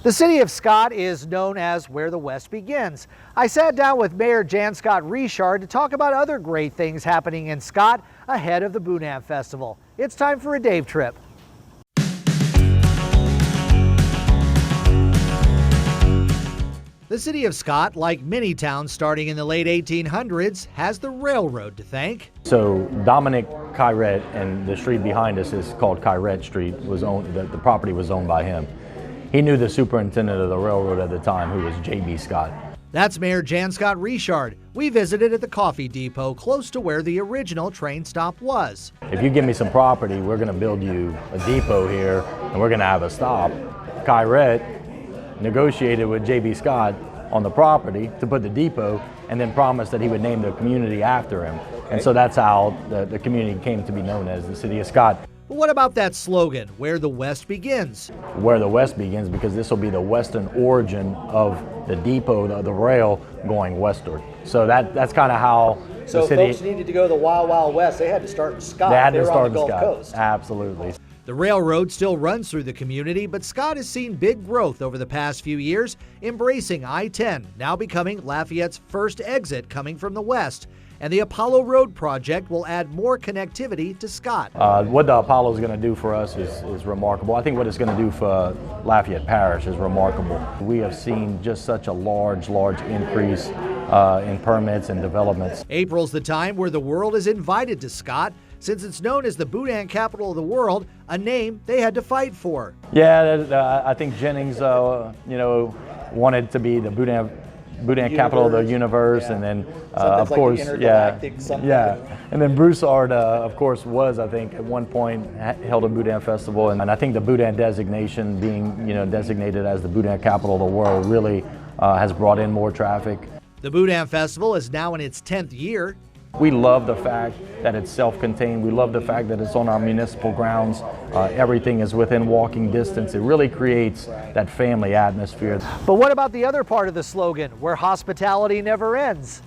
The city of Scott is known as where the West begins. I sat down with Mayor Jan Scott Richard to talk about other great things happening in Scott ahead of the Boudin Festival. It's time for a Dave trip. The city of Scott, like many towns starting in the late 1800s, has the railroad to thank. So Dominic Kyret, and the street behind us is called Kyret Street, was owned, the property was owned by him. He knew the superintendent of the railroad at the time, who was J.B. Scott. That's Mayor Jan Scott Richard. We visited at the coffee depot close to where the original train stop was. If you give me some property, we're going to build you a depot here, and we're going to have a stop. Kyret negotiated with J.B. Scott on the property to put the depot, and then promised that he would name the community after him. And so that's how the community came to be known as the City of Scott. But what about that slogan, where the West begins? Where the West begins, because this will be the western origin of the depot, the rail going westward. So that's kind of how So the city. folks needed to go to the Wild Wild West. They had to start in Scott. They had to were start on the in Gulf Scott. Coast. Absolutely. The railroad still runs through the community, but Scott has seen big growth over the past few years, embracing I-10, now becoming Lafayette's first exit coming from the west. And the Apollo Road project will add more connectivity to Scott. What the Apollo is going to do for us is remarkable. I think what it's going to do for Lafayette Parish is remarkable. We have seen just such a large increase in permits and developments. April's the time where the world is invited to Scott, since it's known as the Boudin capital of the world, a name they had to fight for. Yeah, I think Jennings, wanted to be the Boudin capital of the universe, yeah. And then of like course, yeah. And then Broussard, of course, was, I think, at one point held a Boudin festival, and I think the Boudin designation, being designated as the Boudin capital of the world, really has brought in more traffic. The Boudin Festival is now in its 10th year. We love the fact that it's self-contained. We love the fact that it's on our municipal grounds. Everything is within walking distance. It really creates that family atmosphere. But what about the other part of the slogan, where hospitality never ends?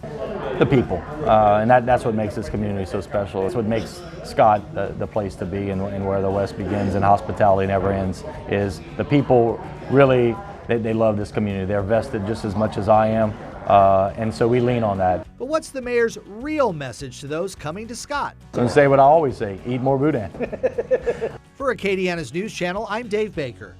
The people, and that's what makes this community so special. It's what makes Scott the place to be, and where the West begins and hospitality never ends, is the people really, they love this community. They're vested just as much as I am. And so we lean on that. But what's the mayor's real message to those coming to Scott? I'm going to say what I always say, eat more Boudin. For Acadiana's News Channel, I'm Dave Baker.